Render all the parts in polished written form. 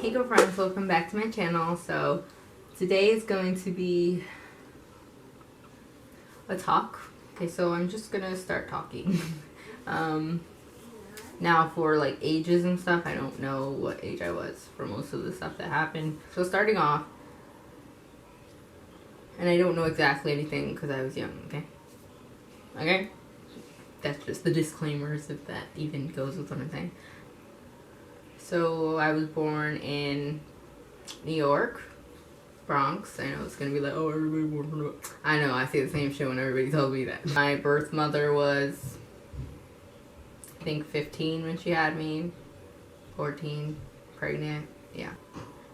Hey girlfriends, welcome back to my channel. So today is going to be a talk. Okay, so I'm just gonna start talking. Now for like ages and stuff, I don't know what age I was for most of the stuff that happened. So starting off, and I don't know exactly anything because I was young, okay? That's just the disclaimers, if that even goes with what I'm saying. So I was born in New York, Bronx. I know it's gonna be like, oh, everybody born from the... I know, I say the same shit when everybody tells me that. My birth mother was, I think 15 when she had me, 14, pregnant, yeah.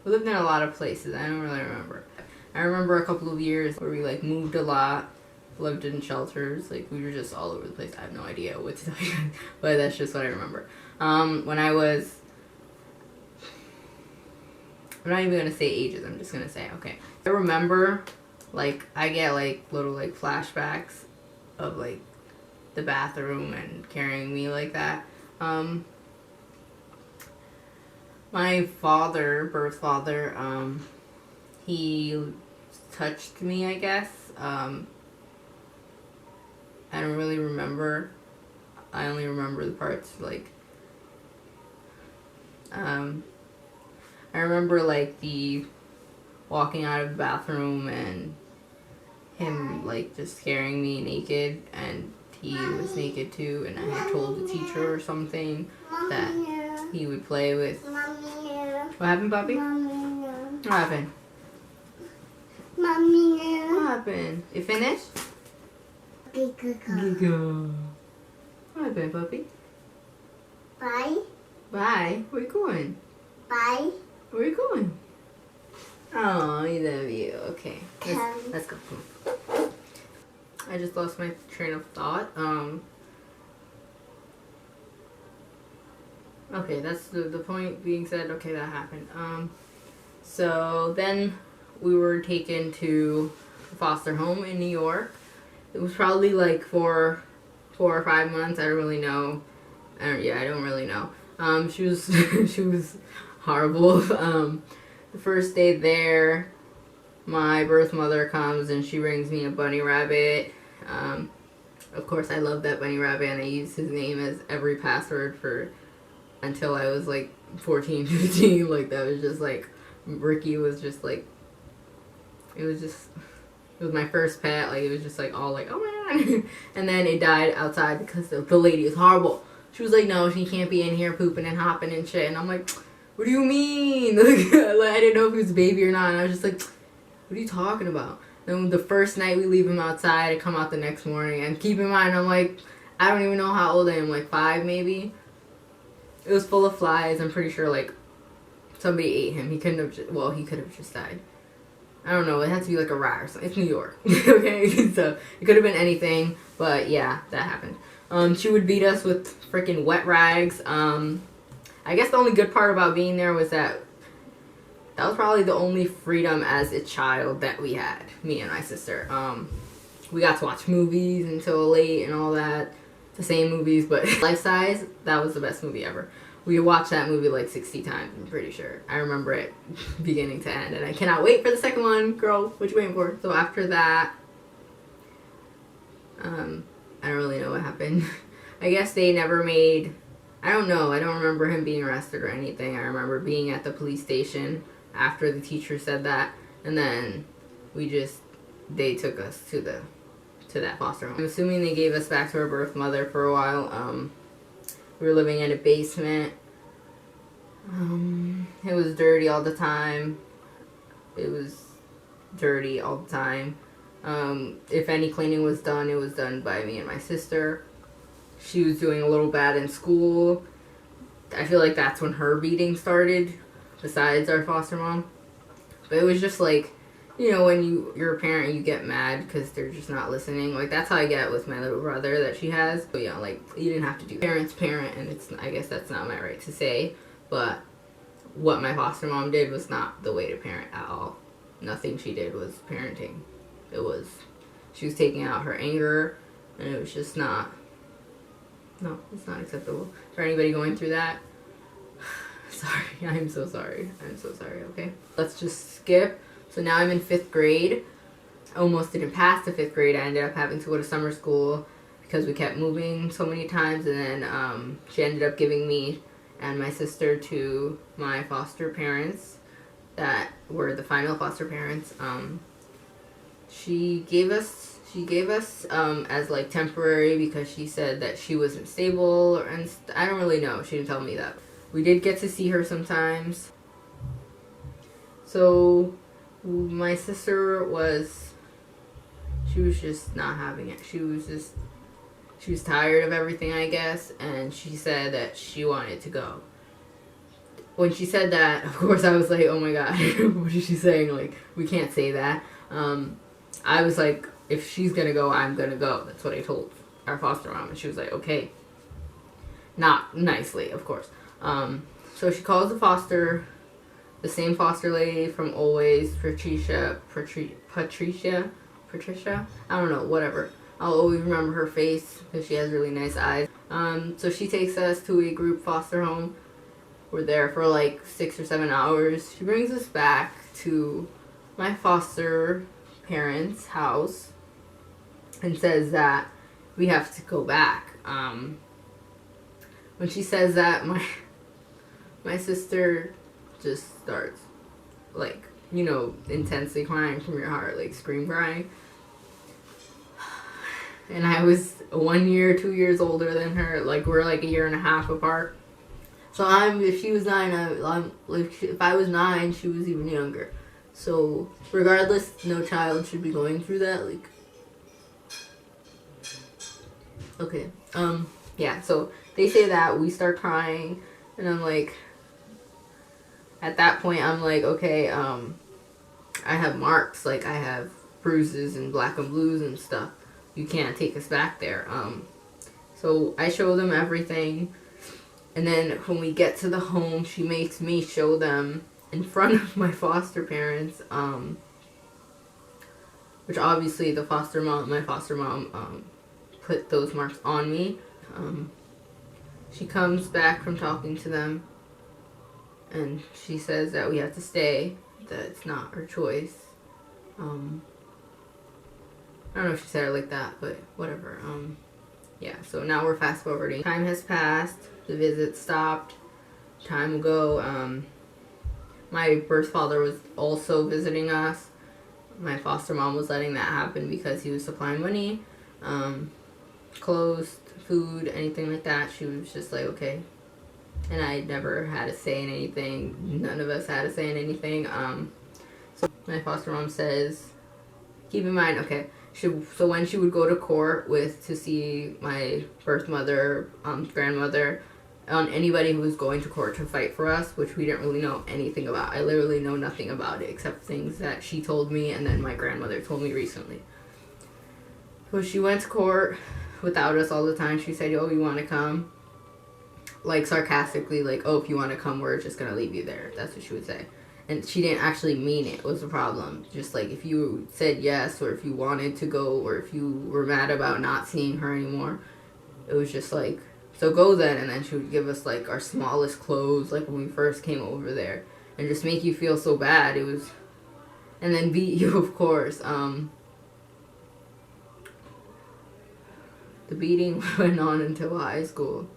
We lived in a lot of places, I don't really remember. I remember a couple of years where we like moved a lot, lived in shelters, like we were just all over the place. I have no idea what to tell you, but that's just what I remember. When I was, I'm not even gonna say ages, I'm just gonna say, okay. I remember, like, I get like little like flashbacks of like the bathroom and carrying me like that. My father, birth father, he touched me, I guess. I don't really remember. I only remember the parts like, I remember like the walking out of the bathroom and him like just carrying me naked, and he was naked too, and I had told the teacher or something that he would play with. What happened, puppy? What happened? What happened? You finished? Giga. What happened, puppy? Bye. Bye. Where you going? Bye. Where you going? Oh, I love you. Okay. Let's go. I just lost my train of thought. Okay, that's the point being said. Okay, that happened. So then we were taken to a foster home in New York. It was probably like for 4 or 5 months. I don't really know. I don't really know. She was she was horrible. The first day there, my birth mother comes and she brings me a bunny rabbit. Of course, I love that bunny rabbit, and I used his name as every password for until I was like 14, 15. Like that was just like, Ricky was just like, it was my first pet. Like it was just like all like, oh my god. And then it died outside because the lady is horrible. She was like, no, she can't be in here pooping and hopping and shit. And I'm like, what do you mean? Like I didn't know if he was a baby or not. And I was just like, what are you talking about? Then the first night we leave him outside, I come out the next morning. And keep in mind, I'm like, I don't even know how old I am, like 5 maybe. It was full of flies. I'm pretty sure like somebody ate him. He couldn't have he could have just died. I don't know, it had to be like a rat or something. It's New York. Okay, so it could have been anything, but yeah, that happened. She would beat us with freaking wet rags. I guess the only good part about being there was that was probably the only freedom as a child that we had, me and my sister. We got to watch movies until late and all that. The same movies, but Life Size, that was the best movie ever. We watched that movie like 60 times, I'm pretty sure. I remember it beginning to end, and I cannot wait for the second one. Girl, what you waiting for? So after that, I don't really know what happened. I guess they never made, I don't know, I don't remember him being arrested or anything. I remember being at the police station after the teacher said that, and then they took us to that foster home. I'm assuming they gave us back to our birth mother for a while. We were living in a basement. It was dirty all the time. If any cleaning was done, it was done by me and my sister. She was doing a little bad in school. I feel like that's when her beating started, besides our foster mom. But it was just like, you know, when you're a parent, you get mad because they're just not listening. Like, that's how I get with my little brother that she has. But yeah, like, you didn't have to do that. Parents parent, and I guess that's not my right to say. But what my foster mom did was not the way to parent at all. Nothing she did was parenting. She was taking out her anger, and it was just not, no, it's not acceptable for anybody going through that. Sorry, I'm so sorry. I'm so sorry, okay? Let's just skip. So now I'm in 5th grade. I almost didn't pass the 5th grade. I ended up having to go to summer school because we kept moving so many times, and then she ended up giving me and my sister to my foster parents that were the final foster parents. She gave us as like temporary because she said that she wasn't stable, and I don't really know. She didn't tell me that. We did get to see her sometimes. So my sister she was just not having it. She was tired of everything, I guess, and she said that she wanted to go. When she said that, of course I was like, oh my god, what is she saying? Like, we can't say that. I was like, if she's gonna go, I'm gonna go. That's what I told our foster mom, and she was like, okay. Not nicely, of course. So she calls the same foster lady from always, Patricia, I don't know, whatever. I'll always remember her face because she has really nice eyes. So she takes us to a group foster home. We're there for like 6 or 7 hours. She brings us back to my foster parents' house and says that we have to go back. When she says that, my sister just starts, like, you know, intensely crying from your heart, like scream crying. And I was 1 year, 2 years older than her. Like, we're like 1.5 years apart. So if she was 9, if I was 9, she was even younger. So regardless, no child should be going through that. Like, okay, yeah. So they say that, we start crying, and I'm like, at that point, I'm like, okay, I have marks, like I have bruises and black and blues and stuff. You can't take us back there. So I show them everything. And then when we get to the home, she makes me show them in front of my foster parents, which obviously my foster mom put those marks on me. She comes back from talking to them, and she says that we have to stay, that it's not our choice. I don't know if she said it like that, but whatever. Yeah, so now we're fast forwarding. Time has passed. The visit stopped. Time ago. My birth father was also visiting us. My foster mom was letting that happen because he was supplying money, clothes, food, anything like that. She was just like, okay. And I never had a say in anything. None of us had a say in anything. So my foster mom says, keep in mind, okay, so when she would go to court to see my birth mother, grandmother, anybody who was going to court to fight for us, which we didn't really know anything about. I literally know nothing about it except things that she told me and then my grandmother told me recently. So she went to court without us all the time. She said, oh, you want to come? Like, sarcastically, like, oh, if you want to come, we're just going to leave you there. That's what she would say. And she didn't actually mean it, was the problem. Just like, if you said yes, or if you wanted to go, or if you were mad about not seeing her anymore, it was just like, so go then. And then she would give us like our smallest clothes, like when we first came over there, and just make you feel so bad. It was, and then beat you, of course. The beating went on until high school.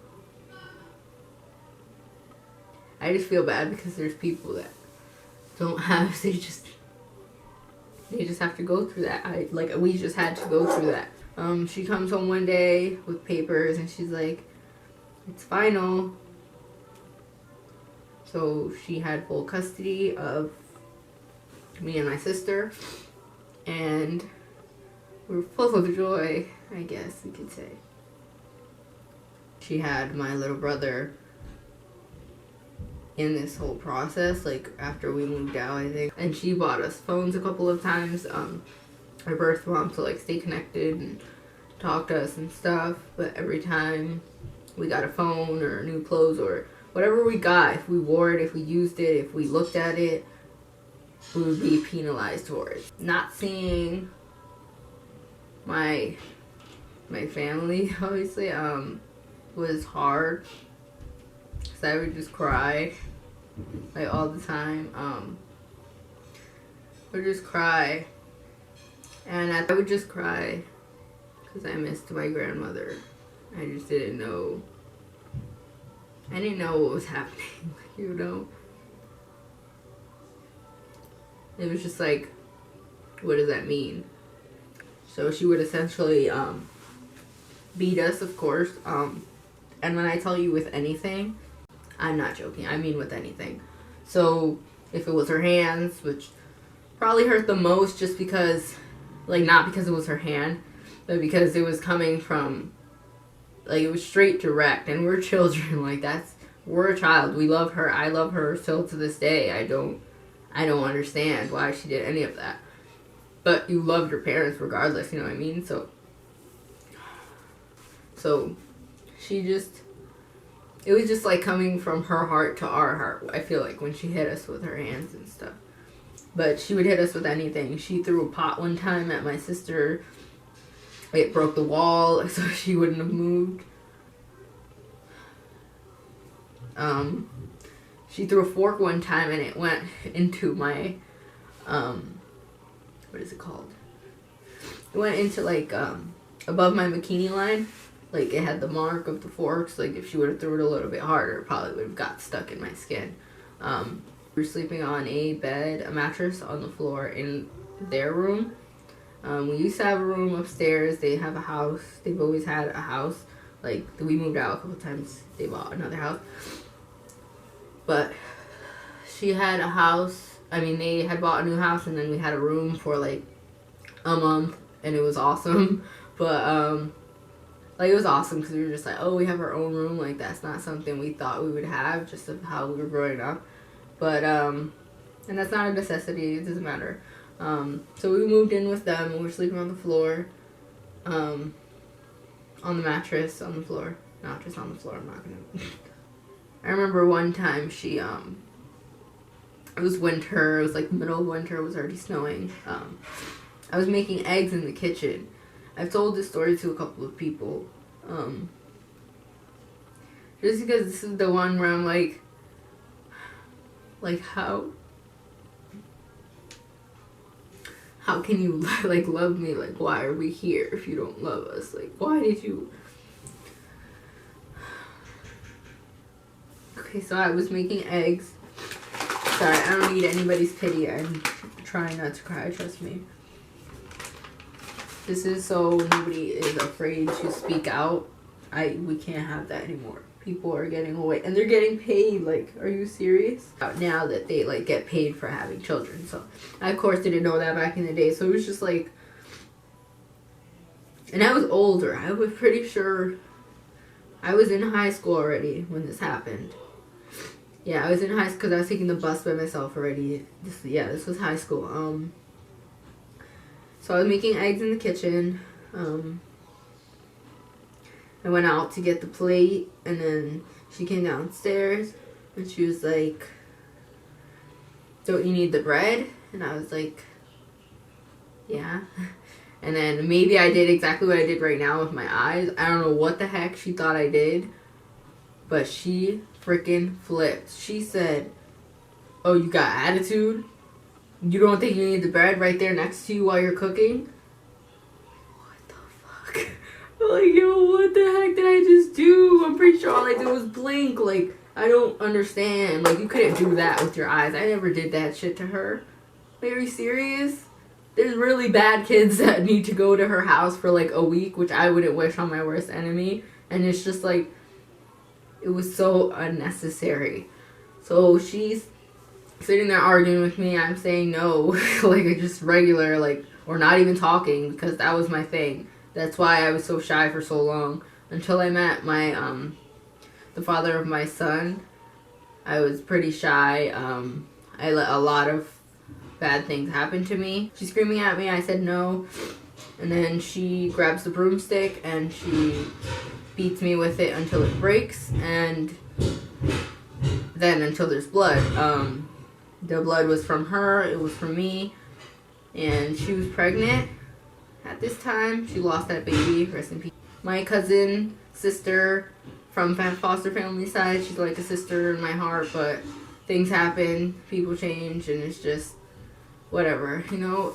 I just feel bad because there's people that don't have, they just have to go through that. We just had to go through that. She comes home one day with papers and she's like, it's final. So she had full custody of me and my sister, and we were full of joy, I guess you could say. She had my little brother in this whole process, like after we moved out, I think. And she bought us phones a couple of times, our birth mom, to like stay connected and talk to us and stuff. But every time we got a phone or new clothes or whatever we got, if we wore it, if we used it, if we looked at it, we would be penalized for it. Not seeing my family, obviously, was hard. So I would just cry like all the time. I would just cry, and I would just cry because I missed my grandmother. I just didn't know. I didn't know what was happening, you know? It was just like, what does that mean? So she would essentially beat us, of course. And when I tell you with anything, I'm not joking. I mean with anything. So if it was her hands, which probably hurt the most just because, like, not because it was her hand, but because it was coming from, like, it was straight direct. And we're children. Like, we're a child. We love her. I love her still to this day. I don't understand why she did any of that. But you loved your parents regardless, you know what I mean? So she just, it was just like coming from her heart to our heart, I feel like, when she hit us with her hands and stuff. But she would hit us with anything. She threw a pot one time at my sister. It broke the wall, so she wouldn't have moved. She threw a fork one time and it went into my, what is it called? It went into, like, above my bikini line. Like, it had the mark of the forks. Like, if she would have threw it a little bit harder, it probably would have got stuck in my skin. We were sleeping on a mattress on the floor in their room. We used to have a room upstairs. They have a house. They've always had a house. Like, we moved out a couple times. They bought another house. But she had a house. I mean, they had bought a new house, and then we had a room for, like, a month, and it was awesome. But, like, it was awesome because we were just like, oh, we have our own room. Like, that's not something we thought we would have, just of how we were growing up. But, and that's not a necessity. It doesn't matter. So we moved in with them, and we were sleeping on the floor, on the mattress on the floor. Not just on the floor, I'm not gonna... I remember one time she, it was winter, it was like the middle of winter, it was already snowing. I was making eggs in the kitchen. I've told this story to a couple of people. Just because this is the one where I'm like how can you, like, love me? Like, why are we here if you don't love us? Like, why did you... Okay, so I was making eggs. Sorry, I don't need anybody's pity. I'm trying not to cry, trust me. This is so nobody is afraid to speak out. We can't have that anymore. People are getting away, and they're getting paid. Like, are you serious? Now that they, like, get paid for having children. So I, of course, didn't know that back in the day. So it was just like, and I was older. I was pretty sure I was in high school already when this happened. Yeah, I was in high school because I was taking the bus by myself already. This was high school. So I was making eggs in the kitchen. I went out to get the plate, and then she came downstairs, and she was like, don't you need the bread? And I was like, yeah. And then maybe I did exactly what I did right now with my eyes. I don't know what the heck she thought I did, but she freaking flipped. She said, oh, you got attitude? You don't think you need the bread right there next to you while you're cooking? What the fuck? Like, yo, what the heck did I just do? I'm pretty sure all I did was blink. Like, I don't understand. Like, you couldn't do that with your eyes. I never did that shit to her. Like, are you serious? There's really bad kids that need to go to her house for, like, a week, which I wouldn't wish on my worst enemy. And it's just, like, it was so unnecessary. So she's sitting there arguing with me. I'm saying no. Like, just regular, like, or not even talking, because that was my thing. That's why I was so shy for so long. Until I met my, the father of my son, I was pretty shy. I let a lot of bad things happen to me. She's screaming at me. I said no. And then she grabs the broomstick and she beats me with it until it breaks. And then until there's blood. The blood was from her. It was from me. And she was pregnant. At this time, she lost that baby. Rest in peace. My cousin, sister from foster family side, she's like a sister in my heart, but things happen, people change, and it's just whatever, you know.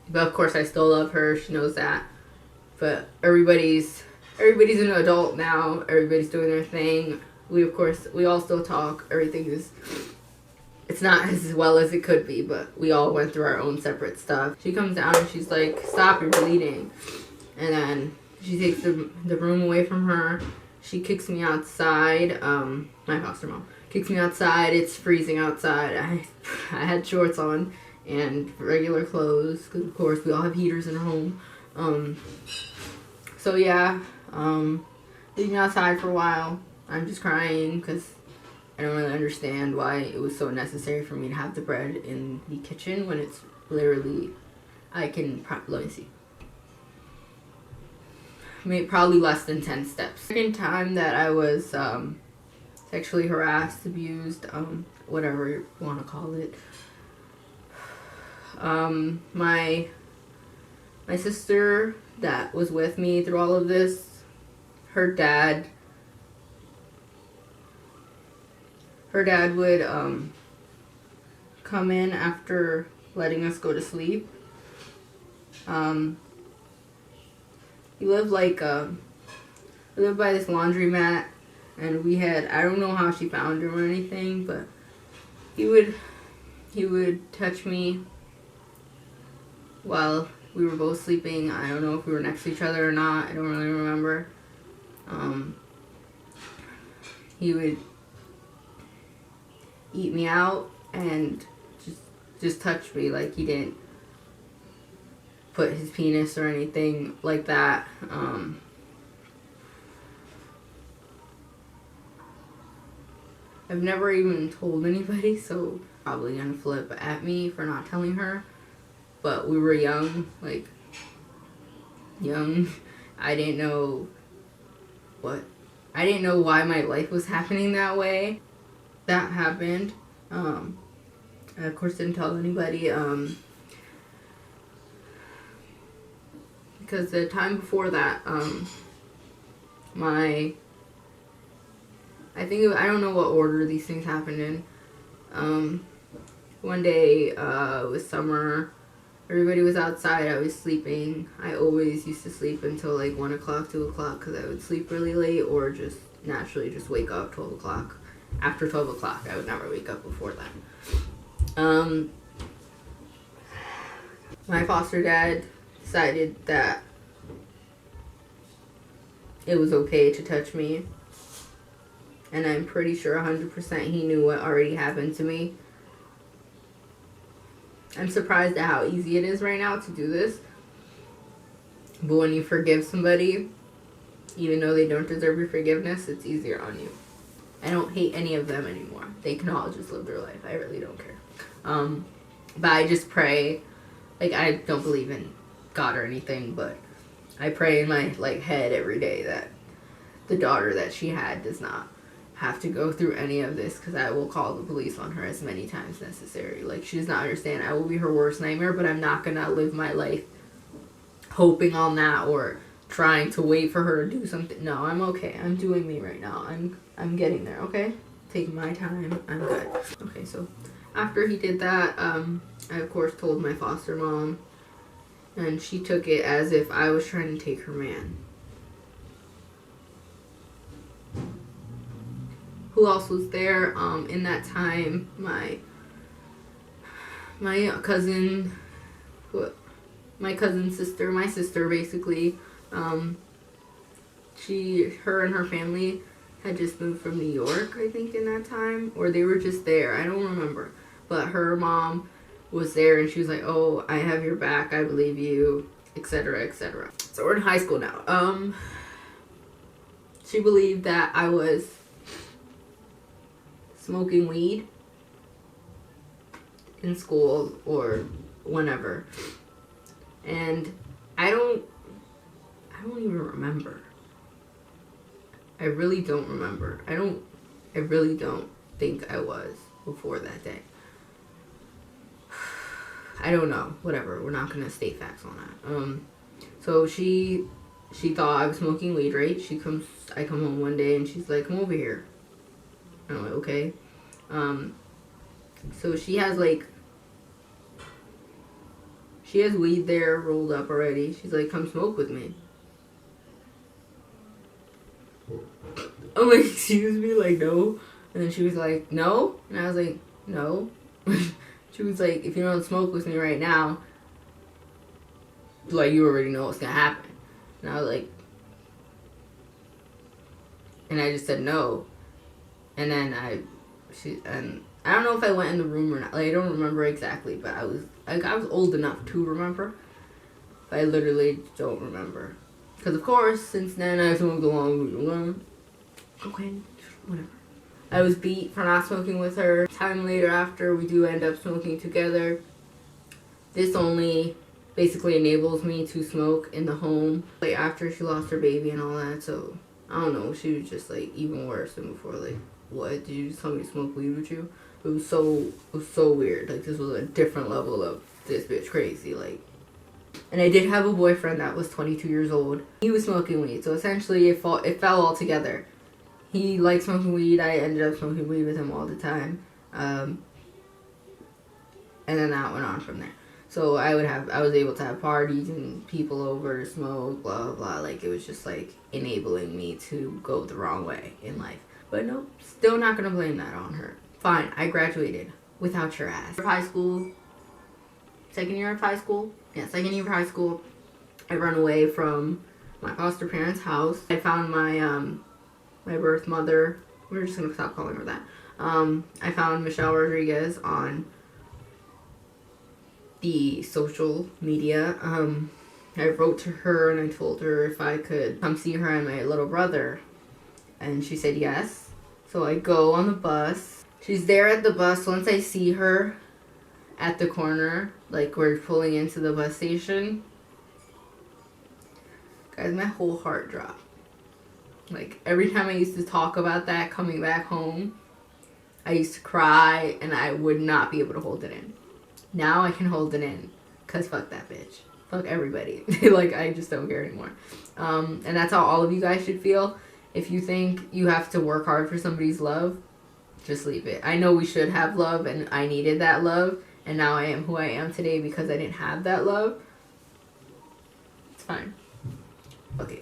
But of course, I still love her. She knows that. But everybody's an adult now. Everybody's doing their thing. We all still talk. It's not as well as it could be, but we all went through our own separate stuff. She comes down and she's like, "Stop, you're bleeding." And then she takes the room away from her. She kicks me outside. My foster mom kicks me outside. It's freezing outside. I had shorts on and regular clothes, because of course we all have heaters in our home. So yeah, leave me outside for a while. I'm just crying because I don't really understand why it was so necessary for me to have the bread in the kitchen when it's literally, let me see, probably less than 10 steps. Second time that I was sexually harassed, abused, whatever you want to call it. My sister that was with me through all of this, her dad would come in after letting us go to sleep. He lived by this laundromat, and I don't know how she found him or anything, but he would touch me while we were both sleeping. I don't know if we were next to each other or not. I don't really remember. He would eat me out and just touch me. Like, he didn't put his penis or anything like that. I've never even told anybody, so probably gonna flip at me for not telling her. But we were young. I didn't know why my life was happening that way. That happened. I of course didn't tell anybody, because the time before that, I don't know what order these things happened in. One day, it was summer. Everybody was outside. I was sleeping. I always used to sleep until like 1 o'clock, 2 o'clock, because I would sleep really late or just naturally just wake up 12 o'clock. After 12 o'clock, I would never wake up before that. My foster dad decided that it was okay to touch me. And I'm pretty sure 100% he knew what already happened to me. I'm surprised at how easy it is right now to do this. But when you forgive somebody, even though they don't deserve your forgiveness, it's easier on you. I don't hate any of them anymore. They can all just live their life. I really don't care. But I just pray. Like, I don't believe in God or anything, but I pray in my head every day that the daughter that she had does not have to go through any of this, because I will call the police on her as many times necessary. Like, she does not understand. I will be her worst nightmare, but I'm not gonna live my life hoping on that or trying to wait for her to do something. No, I'm okay. I'm doing me right now. I'm getting there, okay? Take my time. I'm good. Okay, so after he did that, I of course told my foster mom, and she took it as if I was trying to take her man. Who else was there in that time? My cousin, my cousin's sister, my sister basically. Her and her family had just moved from New York, I think, in that time, or they were just there. I don't remember, but her mom was there, and she was like, "Oh, I have your back. I believe you," etc., etc. So we're in high school now. She believed that I was smoking weed in school or whenever, and I don't even remember. I really don't remember. I really don't think I was before that day. I don't know. Whatever. We're not gonna state facts on that. So she thought I was smoking weed, right? I come home one day and she's like, "Come over here." I'm like, "Okay." So she has weed there rolled up already. She's like, come smoke with me. I'm like, excuse me, like, no. And then she was like, no. And I was like, no. She was like, if you don't smoke with me right now, like, you already know what's gonna happen. And I was like, and I just said no. And then I don't know if I went in the room or not. Like, I don't remember exactly, but I was old enough to remember. But I literally don't remember. Because, of course, since then I've smoked along. Okay, whatever. I was beat for not smoking with her. Time later after, we do end up smoking together. This only basically enables me to smoke in the home. Like, after she lost her baby and all that, so I don't know. She was just, like, even worse than before. Like, what? Did you just tell me to smoke weed with you? It was so weird. Like, this was a different level of this bitch crazy. Like, and I did have a boyfriend that was 22 years old. He was smoking weed, so essentially it fell all together. He liked smoking weed. I ended up smoking weed with him all the time. And then that went on from there. So I was able to have parties and people over to smoke, blah, blah, blah. Like, it was just, like, enabling me to go the wrong way in life. But no, still not going to blame that on her. Fine, I graduated without your ass. High school, second year of high school. Yeah, second year of high school. I run away from my foster parents' house. I found my birth mother. We're just going to stop calling her that. I found Michelle Rodriguez on the social media. I wrote to her and I told her if I could come see her and my little brother. And she said yes. So I go on the bus. She's there at the bus. Once I see her at the corner, like we're pulling into the bus station, guys, my whole heart dropped. Like, every time I used to talk about that coming back home, I used to cry and I would not be able to hold it in. Now I can hold it in, because fuck that bitch. Fuck everybody. Like, I just don't care anymore. And that's how all of you guys should feel. If you think you have to work hard for somebody's love, just leave it. I know we should have love, and I needed that love, and now I am who I am today because I didn't have that love. It's fine. Okay.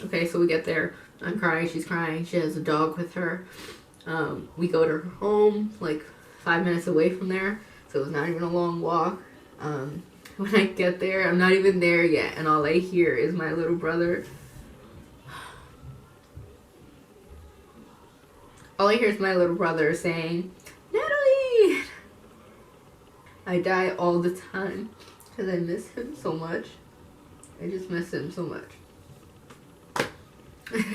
Okay, so we get there. I'm crying, she's crying. She has a dog with her. We go to her home, like 5 minutes away from there, so it's not even a long walk. When I get there, I'm not even there yet, and all I hear is my little brother. All I hear is my little brother saying, "Natalie!" I die all the time because I miss him so much. I just miss him so much.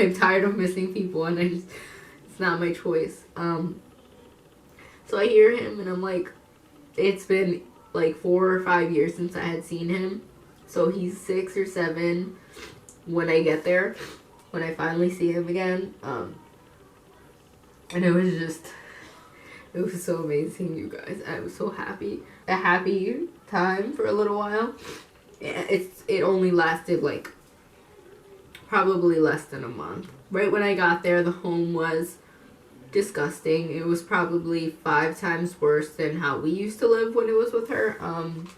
I'm tired of missing people, and it's not my choice. So I hear him, and I'm like, it's been like 4 or 5 years since I had seen him. So he's 6 or 7 when I get there, when I finally see him again. And it was so amazing, you guys. I was so happy. A happy time for a little while. It only lasted like probably less than a month. Right when I got there, the home was disgusting. It was probably 5 times worse than how we used to live when it was with her. And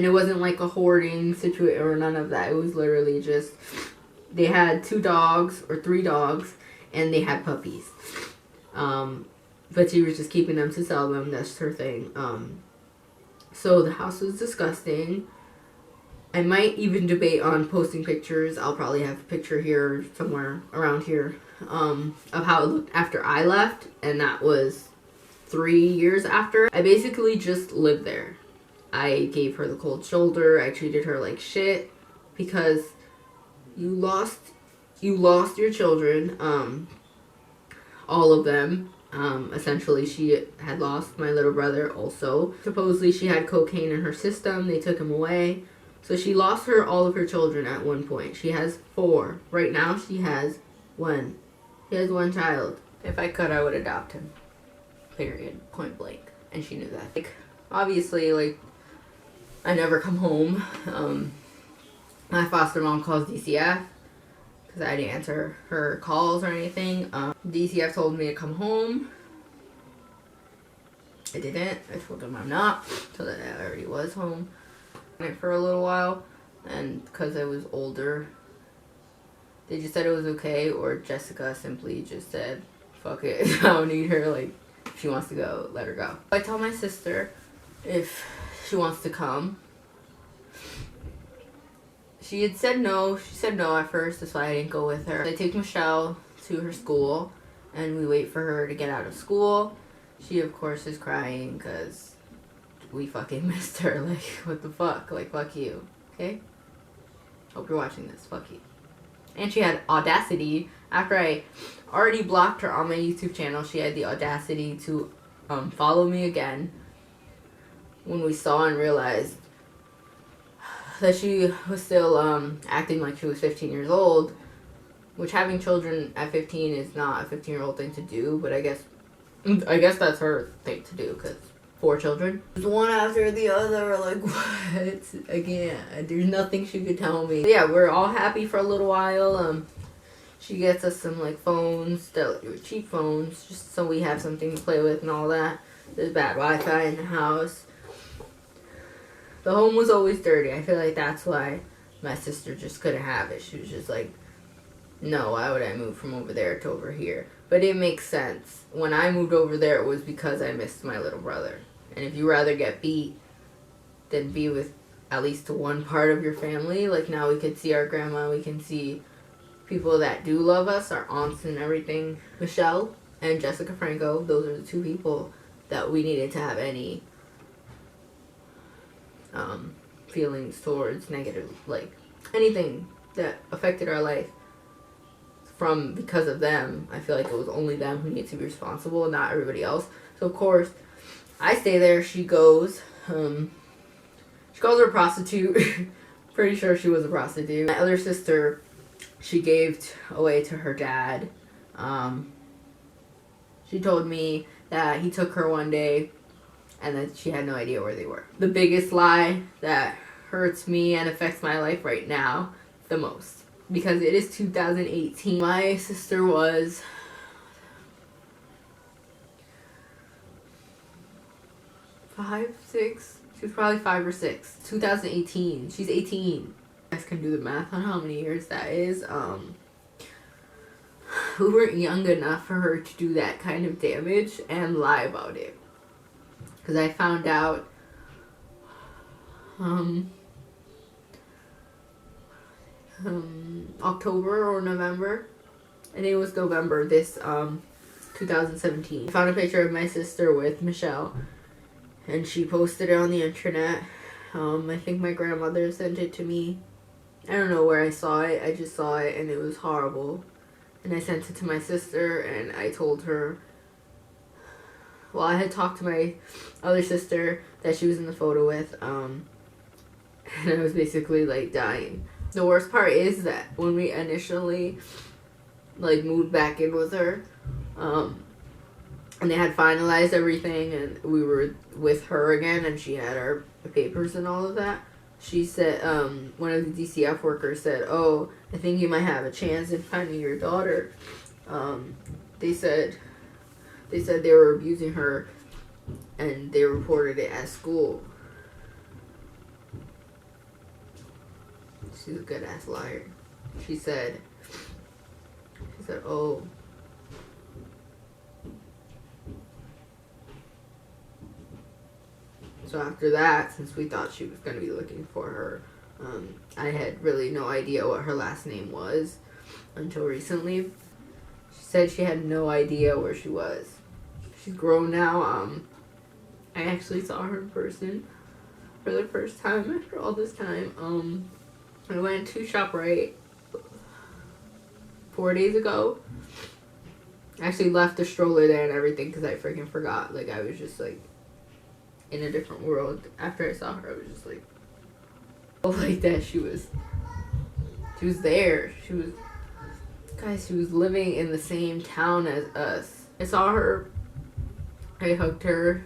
it wasn't like a hoarding situation or none of that. It was literally just, they had 2 dogs or 3 dogs, and they had puppies. But she was just keeping them to sell them. That's her thing. So the house was disgusting. I might even debate on posting pictures. I'll probably have a picture here somewhere around here of how it looked after I left, and that was 3 years after. I basically just lived there. I gave her the cold shoulder. I treated her like shit because you lost your children, all of them. Essentially, she had lost my little brother also. Supposedly, she had cocaine in her system. They took him away. So she lost all of her children at one point. She has 4. Right now, she has 1. She has 1 child. If I could, I would adopt him. Period. Point blank. And she knew that. Like, obviously, like, I never come home. My foster mom calls DCF because I didn't answer her calls or anything. DCF told me to come home. I didn't. I told them I'm not, so that I already was home for a little while, and because I was older, they just said it was okay, or Jessica simply just said, fuck it, I don't need her, like, if she wants to go, let her go. I tell my sister if she wants to come. She had said no. She said no at first, that's why I didn't go with her. I take Michelle to her school, and we wait for her to get out of school. She, of course, is crying because we fucking missed her. Like, what the fuck? Like, fuck you. Okay? Hope you're watching this. Fuck you. And she had audacity. After I already blocked her on my YouTube channel, she had the audacity to follow me again when we saw and realized that she was still acting like she was 15 years old, which having children at 15 is not a 15-year-old thing to do, but I guess that's her thing to do, because 4 children. One after the other, like, what? Again, there's nothing she could tell me. But yeah, we're all happy for a little while. She gets us some, like, phones, cheap phones, just so we have something to play with and all that. There's bad Wi-Fi in the house. The home was always dirty. I feel like that's why my sister just couldn't have it. She was just like, no, why would I move from over there to over here? But it makes sense. When I moved over there, it was because I missed my little brother. And if you rather get beat than be with at least one part of your family, like now we could see our grandma, we can see people that do love us, our aunts and everything. Michelle and Jessica Franco, those are the 2 people that we needed to have any feelings towards, negative, like anything that affected our life because of them. I feel like it was only them who needed to be responsible, not everybody else. So of course I stay there. She goes. She calls her a prostitute. Pretty sure she was a prostitute. My other sister, she gave away to her dad. She told me that he took her one day and that she had no idea where they were. The biggest lie that hurts me and affects my life right now the most, because it is 2018. My sister was 5, 6. She was probably 5 or 6. 2018. She's 18. You guys can do the math on how many years that is. We weren't young enough for her to do that kind of damage and lie about it. Because I found out October or November. I think it was November this 2017. I found a picture of my sister with Michelle, and she posted it on the internet. I think my grandmother sent it to me. I don't know where I saw it. I just saw it and it was horrible. And I sent it to my sister and I told her, well, I had talked to my other sister that she was in the photo with, and I was basically like dying. The worst part is that when we initially like moved back in with her, and they had finalized everything and we were with her again and she had our papers and all of that, she said, one of the DCF workers said, oh, I think you might have a chance in finding your daughter. They said they were abusing her and they reported it at school. She's a good ass liar. She said, oh, so after that, since we thought she was going to be looking for her, I had really no idea what her last name was until recently. She said she had no idea where she was. She's grown now. I actually saw her in person for the first time after all this time. I went to ShopRite 4 days ago. I actually left the stroller there and everything because I freaking forgot. Like, I was just like in a different world. After I saw her, I was just like, oh, like that. She was there. She was living in the same town as us. I saw her. I hugged her.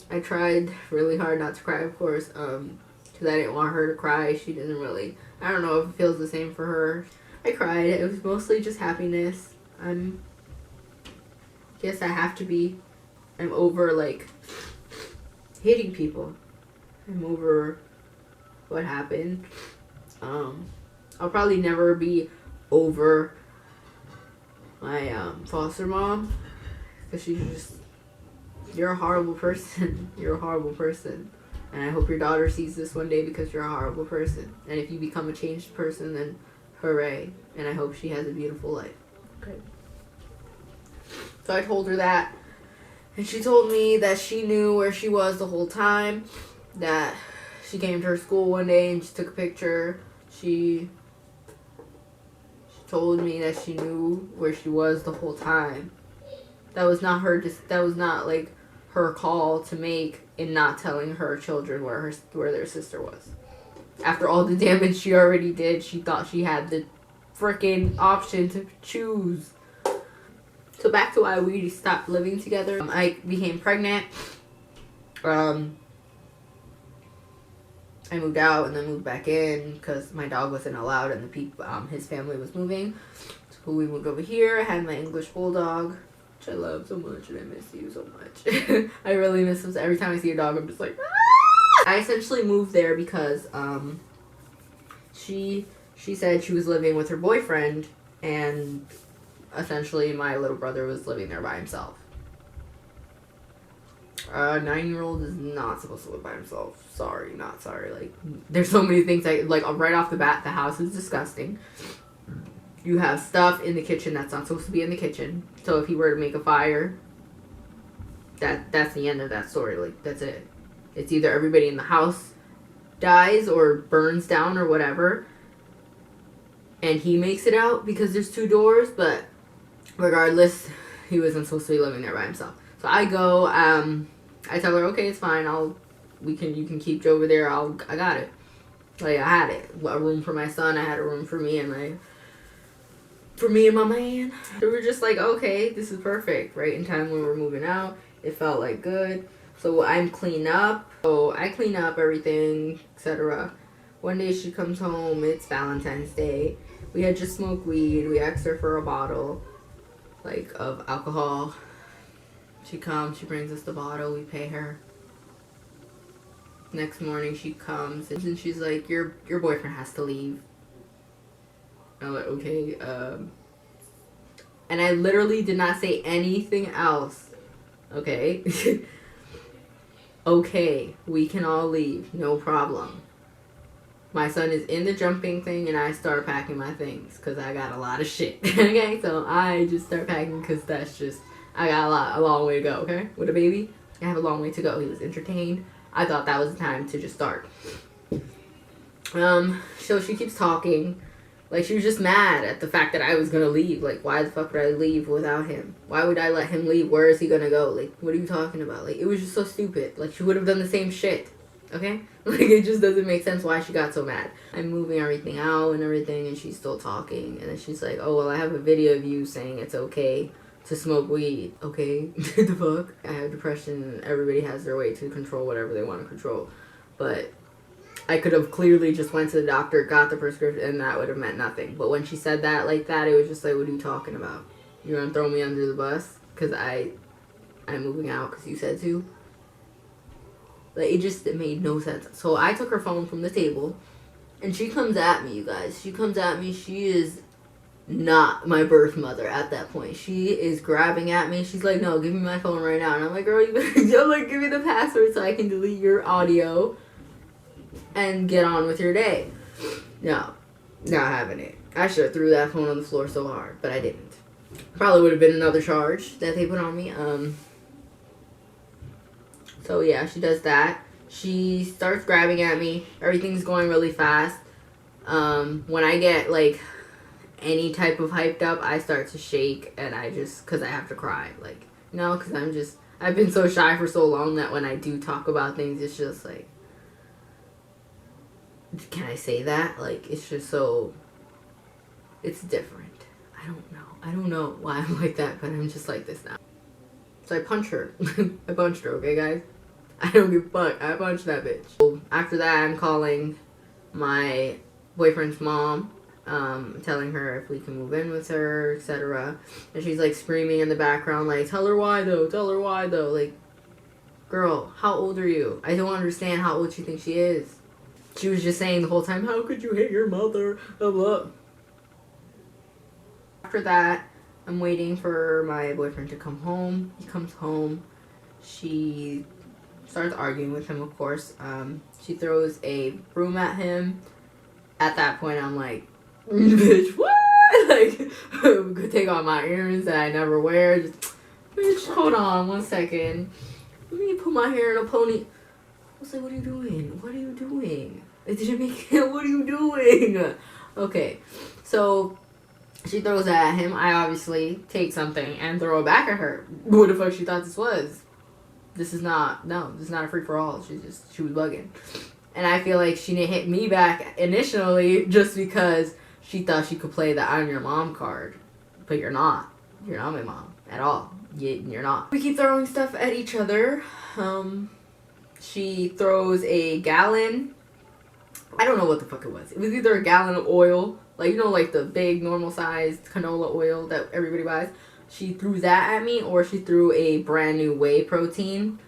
I tried really hard not to cry, of course, because I didn't want her to cry. She doesn't really I don't know if it feels the same for her. I cried. It was mostly just happiness. Guess I have to be. I'm over, like, hating people. I'm over what happened. I'll probably never be over my foster mom, because she's just, you're a horrible person. You're a horrible person. And I hope your daughter sees this one day, because you're a horrible person. And if you become a changed person, then hooray. And I hope she has a beautiful life. Okay. So I told her that. And she told me that she knew where she was the whole time. That she came to her school one day and she took a picture. She told me that she knew where she was the whole time. That was not her. That was not, like, her call to make in not telling her children where their sister was. After all the damage she already did, she thought she had the freaking option to choose. So back to why we stopped living together. I became pregnant. I moved out and then moved back in because my dog wasn't allowed and the people, his family was moving. So we moved over here. I had my English bulldog, which I love so much, and I miss you so much. I really miss him. Every time I see a dog, I'm just like, ah! I essentially moved there because she said she was living with her boyfriend, and essentially my little brother was living there by himself. A 9-year-old is not supposed to live by himself. Sorry, not sorry. Like, there's so many things like right off the bat, the house is disgusting. You have stuff in the kitchen that's not supposed to be in the kitchen. So if he were to make a fire, that's the end of that story. Like, that's it. It's either everybody in the house dies or burns down or whatever, and he makes it out because there's 2 doors. But regardless, he wasn't supposed to be living there by himself. So I go, I tell her, okay, it's fine. You can keep Joe over there. I got it. Like, I had it. A room for my son. I had a room for me and my man. So we're just like, okay, this is perfect. Right in time when we're moving out. It felt like good. So I'm clean up. So I clean up everything, etc. One day she comes home. It's Valentine's Day. We had just smoked weed. We asked her for a bottle, like, of alcohol. She comes, she brings us the bottle, we pay her. Next morning she comes and she's like, your boyfriend has to leave. I'm like, okay, and I literally did not say anything else. Okay? Okay, we can all leave, no problem. My son is in the jumping thing and I start packing my things because I got a lot of shit. Okay, so I just start packing because that's just, I got a long way to go, okay? With a baby, I have a long way to go. He was entertained. I thought that was the time to just start. So she keeps talking. Like, she was just mad at the fact that I was gonna leave. Like, why the fuck would I leave without him? Why would I let him leave? Where is he gonna go? Like, what are you talking about? Like, it was just so stupid. Like, she would have done the same shit, okay? Like, it just doesn't make sense why she got so mad. I'm moving everything out and everything, and she's still talking. And then she's like, oh, well, I have a video of you saying it's okay to smoke weed. Okay, the fuck? I have depression and everybody has their way to control whatever they want to control. But I could have clearly just went to the doctor, got the prescription, and that would have meant nothing. But when she said that like that, it was just like, what are you talking about? You're gonna throw me under the bus? Because I'm moving out because you said to? Like, it made no sense. So I took her phone from the table, and she comes at me, you guys. She comes at me. She is not my birth mother at that point. She is grabbing at me. She's like, no, give me my phone right now. And I'm like, girl, I'm like, give me the password so I can delete your audio and get on with your day. No, not having it. I should have threw that phone on the floor so hard, but I didn't. Probably would have been another charge that they put on me. So yeah, she does that. She starts grabbing at me. Everything's going really fast. When I get, like, any type of hyped up, I start to shake, and because I have to cry. Like, no, because I've been so shy for so long that when I do talk about things, it's just like, can I say that? Like, it's just so, it's different. I don't know why I'm like that, but I'm just like this now. So I punch her. I punched her, okay, guys? I don't give a fuck. I punched that bitch. So after that, I'm calling my boyfriend's mom, telling her if we can move in with her, etc. And she's like screaming in the background, like, tell her why though, tell her why though. Like, girl, how old are you? I don't understand how old she thinks she is. She was just saying the whole time, how could you hate your mother? Blah, blah. After that, I'm waiting for my boyfriend to come home. He comes home. She starts arguing with him, of course. She throws a broom at him. At that point, I'm like, bitch, what? Like, I'm gonna take off my earrings that I never wear. Just, bitch, hold on 1 second. Let me put my hair in a pony. I was like, what are you doing? What are you doing? It didn't make it. What are you doing? Okay, so she throws that at him. I obviously take something and throw it back at her. What the fuck she thought this was? This is not a free for all. She was bugging. And I feel like she didn't hit me back initially just because she thought she could play the I'm your mom card. But you're not. You're not my mom at all. You're not. We keep throwing stuff at each other. She throws a gallon. I don't know what the fuck it was. It was either a gallon of oil, like, you know, like the big normal sized canola oil that everybody buys. She threw that at me, or she threw a brand new whey protein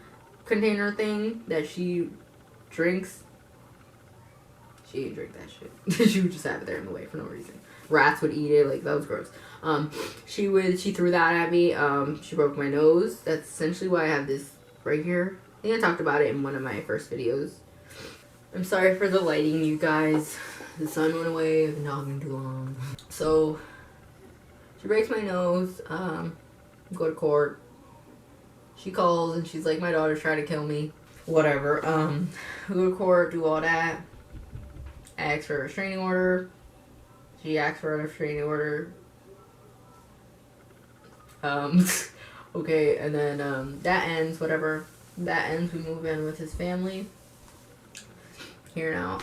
container thing that she drinks. She didn't drink that shit. She would just have it there in the way for no reason. Rats would eat it, like, that was gross. She threw that at me. She broke my nose. That's essentially why I have this right here. I think I talked about it in one of my first videos. I'm sorry for the lighting, you guys. The sun went away. I've been talking too long. So, she breaks my nose. Go to court. She calls and she's like, my daughter's trying to kill me. Whatever. Go to court, do all that. I asked for a restraining order. She asked for a restraining order. Okay, and then that ends, whatever. That ends, we move in with his family. Here now.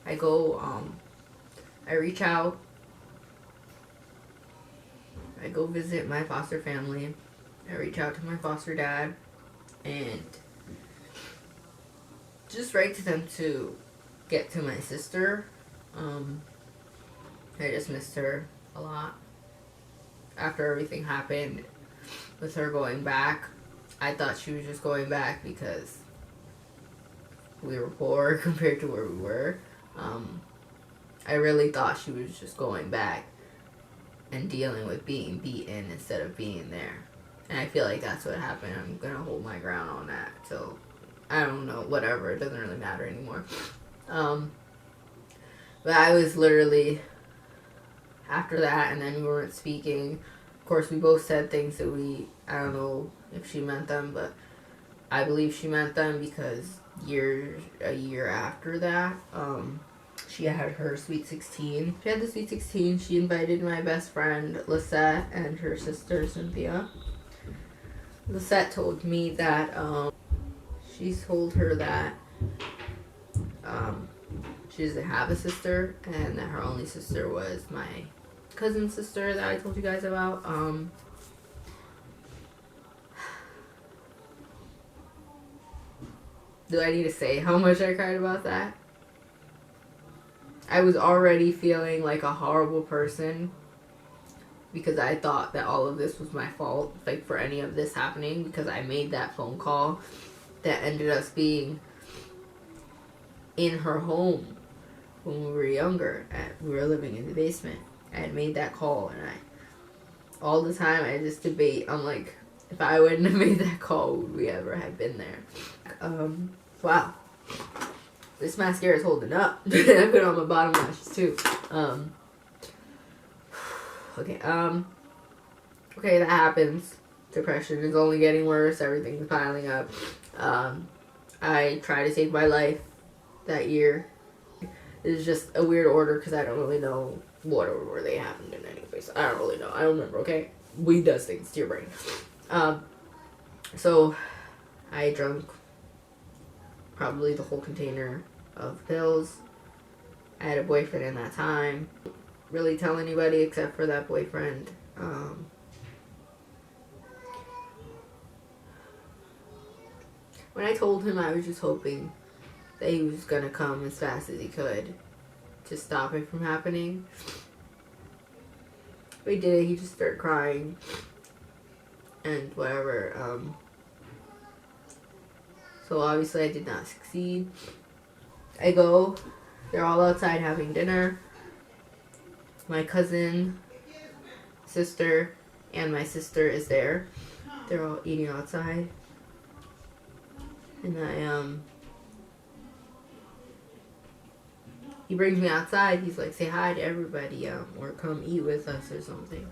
I reach out. I go visit my foster family. I reach out to my foster dad and just write to them to get to my sister. I just missed her a lot. After everything happened with her going back, I thought she was just going back because we were poor compared to where we were. I really thought she was just going back and dealing with being beaten instead of being there. And I feel like that's what happened. I'm going to hold my ground on that. So, I don't know. Whatever. It doesn't really matter anymore. But I was literally, after that, and then we weren't speaking. Of course, we both said things that I don't know if she meant them, but I believe she meant them because a year after that, she had her Sweet 16. She had the Sweet 16. She invited my best friend, Lisette, and her sister, Cynthia. Lisette told me that, she told her that, she doesn't have a sister, and that her only sister was my cousin's sister that I told you guys about. Do I need to say how much I cried about that? I was already feeling like a horrible person because I thought that all of this was my fault, like, for any of this happening, because I made that phone call that ended us being in her home when we were younger. We were living in the basement. I had made that call, and all the time I just debate. I'm like, if I wouldn't have made that call, would we ever have been there? Wow. This mascara is holding up. I put it on my bottom lashes too. Okay, okay, that happens. Depression is only getting worse. Everything's piling up. I tried to take my life that year. It's just a weird order because I don't really know what order they happened in any place. I don't really know. I don't remember, okay? Weed does things to your brain. So, I drank probably the whole container of pills. I had a boyfriend in that time. Really tell anybody except for that boyfriend. When I told him, I was just hoping that he was gonna come as fast as he could to stop it from happening. But he did. He just started crying and whatever. So obviously I did not succeed. I go. They're all outside having dinner. My cousin, sister, and my sister is there. They're all eating outside. And he brings me outside. He's like, say hi to everybody, or come eat with us or something.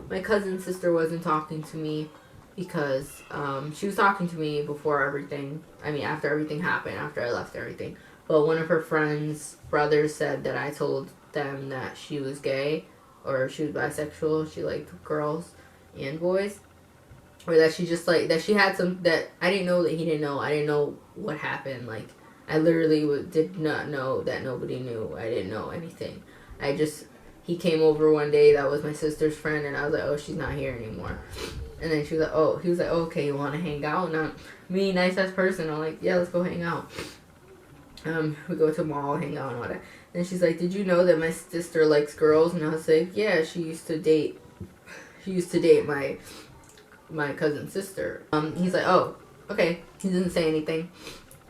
My cousin's sister wasn't talking to me because she was talking to me before everything. I mean, after everything happened, after I left everything. But one of her friends' brothers said that I told them that she was gay or she was bisexual. She liked girls and boys. Or that she just like, that she had some, that I didn't know that he didn't know. I didn't know what happened. Like, I literally did not know that nobody knew. I didn't know anything. He came over one day, that was my sister's friend, and I was like, oh, she's not here anymore. And then she was like, oh, he was like, oh, okay, you want to hang out? And me, nice ass person, I'm like, yeah, let's go hang out. We go to a mall, hang out and all that. And she's like, did you know that my sister likes girls? And I was like, yeah, she used to date my cousin's sister. He's like, oh, okay. He didn't say anything.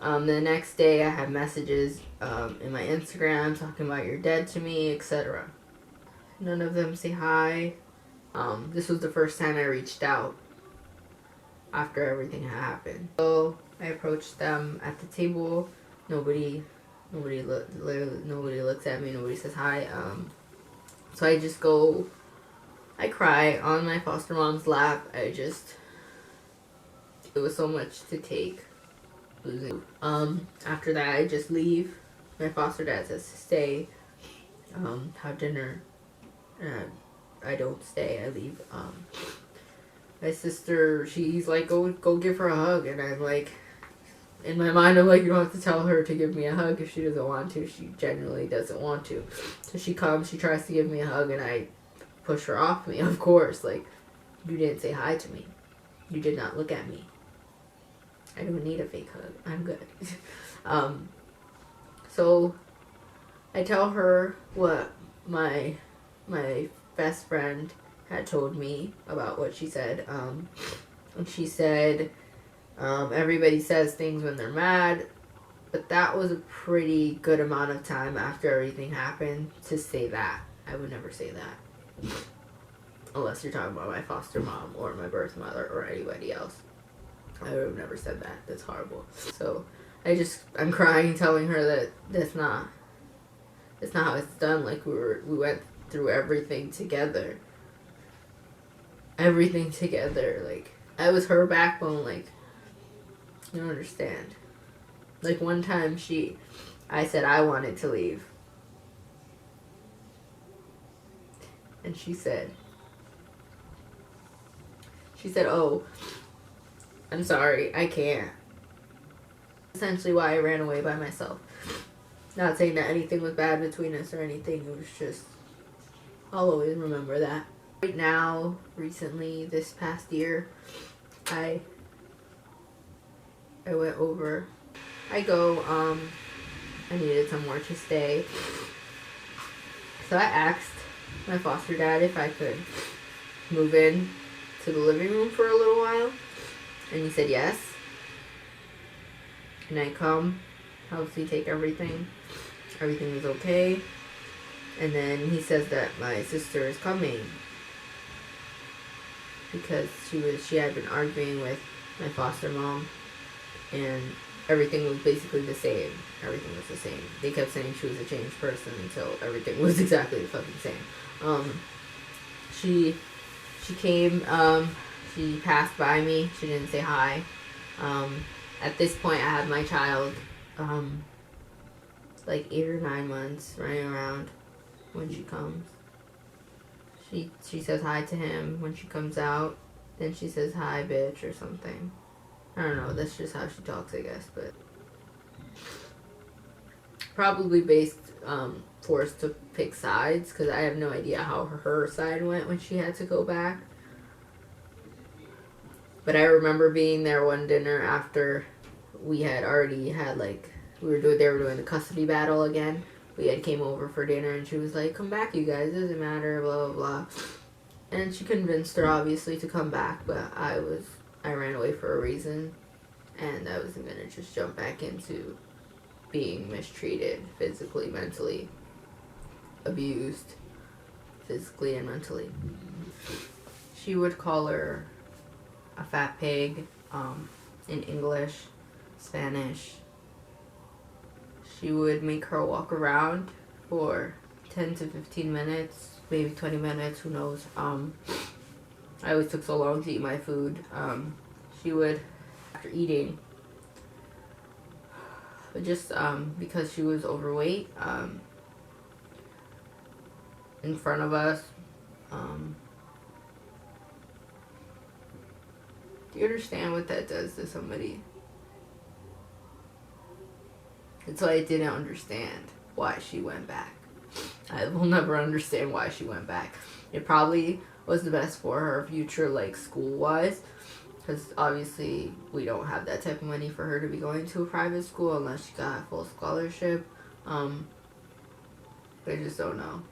The next day I have messages in my Instagram talking about you're dead to me, etc. None of them say hi. This was the first time I reached out after everything had happened. So I approached them at the table. Nobody looks at me. Nobody says hi. So I just go. I cry on my foster mom's lap. It was so much to take. After that, I just leave. My foster dad says to stay, have dinner. I don't stay. I leave. My sister, she's like, go give her a hug, and I'm like, in my mind, I'm like, you don't have to tell her to give me a hug if she doesn't want to. She genuinely doesn't want to. So she comes, she tries to give me a hug, and I push her off me, of course. Like, you didn't say hi to me. You did not look at me. I don't need a fake hug. I'm good. So I tell her what my best friend had told me about what she said. And she said, everybody says things when they're mad, but that was a pretty good amount of time after everything happened to say that. I would never say that. Unless you're talking about my foster mom or my birth mother or anybody else. I would have never said that. That's horrible. So I'm crying, telling her that that's not how it's done. Like, we went through everything together. Everything together. Like, I was her backbone. Like, you don't understand. Like, one time I said I wanted to leave. And she said, oh, I'm sorry, I can't. Essentially why I ran away by myself. Not saying that anything was bad between us or anything. It was just, I'll always remember that. Right now, recently, this past year, I went over. I needed somewhere to stay. So I asked my foster dad if I could move in to the living room for a little while. And he said yes. And I come, helps me take everything. Everything was okay. And then he says that my sister is coming because she had been arguing with my foster mom, and everything was basically the same. Everything was the same. They kept saying she was a changed person until everything was exactly the fucking same. She came, she passed by me. She didn't say hi. At this point, I had my child, like 8 or 9 months, running around when she comes. She says hi to him when she comes out. Then she says, hi, bitch, or something. I don't know. That's just how she talks, I guess. But probably forced to pick sides, because I have no idea how her side went when she had to go back. But I remember being there one dinner after we had already had, like, They were doing the custody battle again. We had came over for dinner, and she was like, "Come back, you guys. It doesn't matter." Blah blah blah. And she convinced her obviously to come back, but I ran away for a reason, and I wasn't gonna just jump back into being mistreated physically, mentally, abused, physically and mentally. She would call her a fat pig, in English, Spanish. She would make her walk around for 10 to 15 minutes, maybe 20 minutes, who knows. I always took so long to eat my food. She would, after eating, but just because she was overweight, in front of us, do you understand what that does to somebody? And so I didn't understand why she went back. I will never understand why she went back. It probably was the best for her future, like school-wise, because obviously we don't have that type of money for her to be going to a private school unless she got a full scholarship. I just don't know.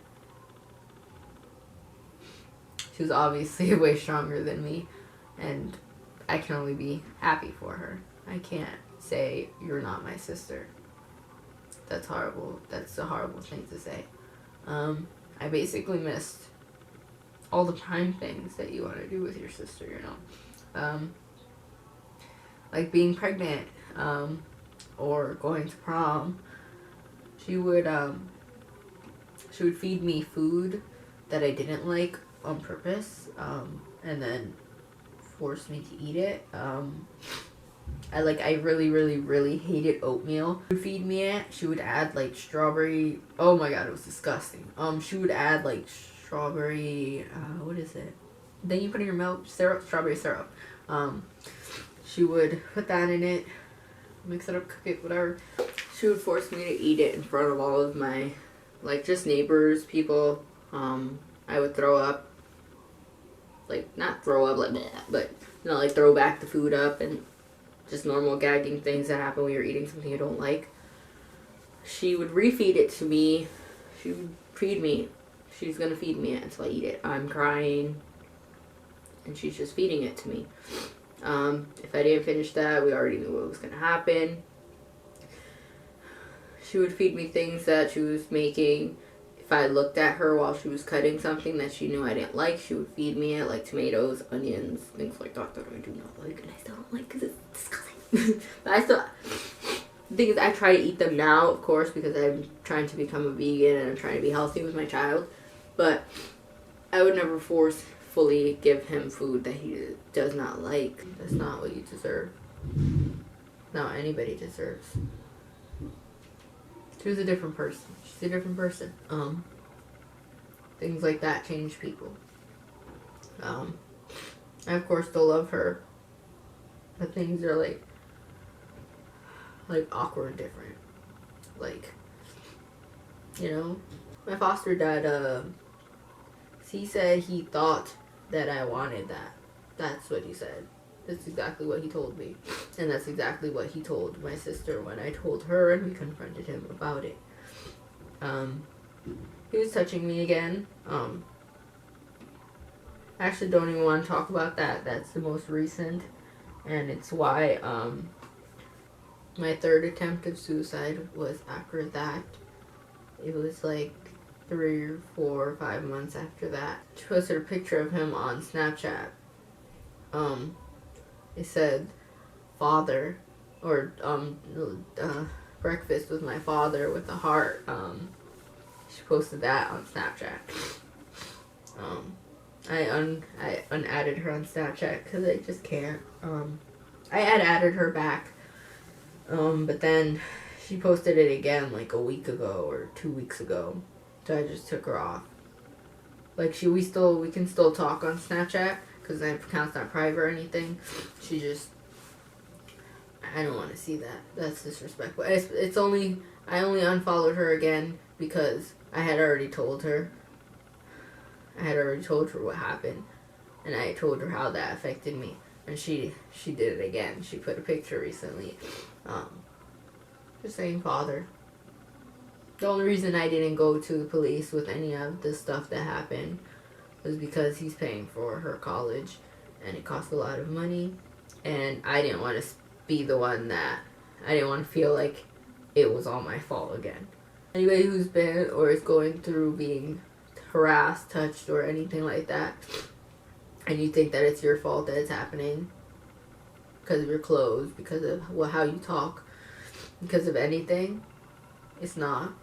She was obviously way stronger than me, and I can only be happy for her. I can't say, "You're not my sister." That's horrible. That's a horrible thing to say. I basically missed all the prime things that you want to do with your sister, you know. Like being pregnant, or going to prom. She would feed me food that I didn't like on purpose, and then force me to eat it. I really, really, really hated oatmeal. She would feed me it. She would add like strawberry. Oh my god, it was disgusting. She would add like strawberry. What is it? Then you put in your milk syrup, strawberry syrup. She would put that in it, mix it up, cook it, whatever. She would force me to eat it in front of all of my, like, just neighbors, people. I would throw up. Like, not throw up, like, bleh, but, you know, like, throw back the food up and just normal gagging things that happen when you're eating something you don't like. She would refeed it to me. She would feed me. She's gonna feed me it until I eat it. I'm crying, and she's just feeding it to me. If I didn't finish that, we already knew what was gonna happen. She would feed me things that she was making. If I looked at her while she was cutting something that she knew I didn't like, she would feed me it, like tomatoes, onions, things like that I do not like, and I still don't like because it's disgusting. But the thing is, I try to eat them now, of course, because I'm trying to become a vegan and I'm trying to be healthy with my child. But I would never forcefully give him food that he does not like. That's not what you deserve. Not anybody deserves. She was a different person. She's a different person. Things like that change people. I of course still love her, but things are like awkward and different. Like, you know, my foster dad, he said he thought that I wanted that. That's what he said. That's exactly what he told me. And that's exactly what he told my sister when I told her and we confronted him about it. He was touching me again. I actually don't even want to talk about that. That's the most recent. And it's why my third attempt of suicide was after that. It was like 3 or 4 or 5 months after that. She posted a picture of him on Snapchat. It said father, or breakfast with my father with a heart. She posted that on Snapchat. I unadded her on Snapchat because I just can't. I had added her back, but then she posted it again like a week ago or 2 weeks ago, so I just took her off. Like we can still talk on Snapchat because my account's not private or anything. She just, I don't want to see that. That's disrespectful. I only unfollowed her again because I had already told her. I had already told her what happened, and I told her how that affected me. And she did it again. She put a picture recently. Just saying father. The only reason I didn't go to the police with any of the stuff that happened was because he's paying for her college and it costs a lot of money, and I didn't want to be the one that, I didn't want to feel like it was all my fault again. Anybody who's been or is going through being harassed, touched, or anything like that, and you think that it's your fault that it's happening because of your clothes, because of how you talk, because of anything, it's not.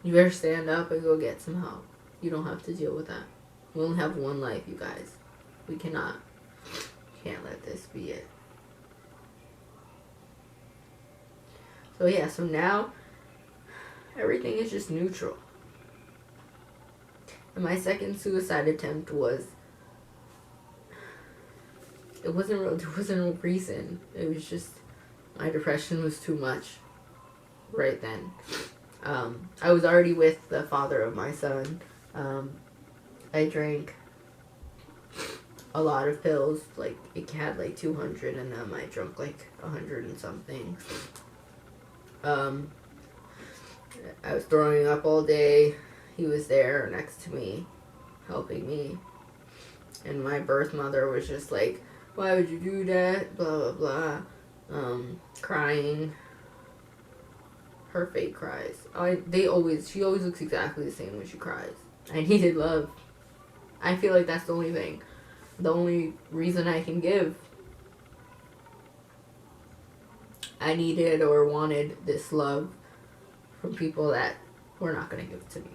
You better stand up and go get some help. You don't have to deal with that. We only have one life, you guys. We can't let this be it. So yeah, so now everything is just neutral. And my second suicide attempt was, there wasn't a reason. It was just my depression was too much right then. I was already with the father of my son. I drank a lot of pills. Like, it had like 200 in them. I drank like 100 and something. I was throwing up all day. He was there next to me, helping me. And my birth mother was just like, why would you do that? Blah, blah, blah. Crying. Her fake cries. She always looks exactly the same when she cries. I needed love. I feel like that's the only thing. The only reason I can give. I needed or wanted this love from people that were not going to give it to me.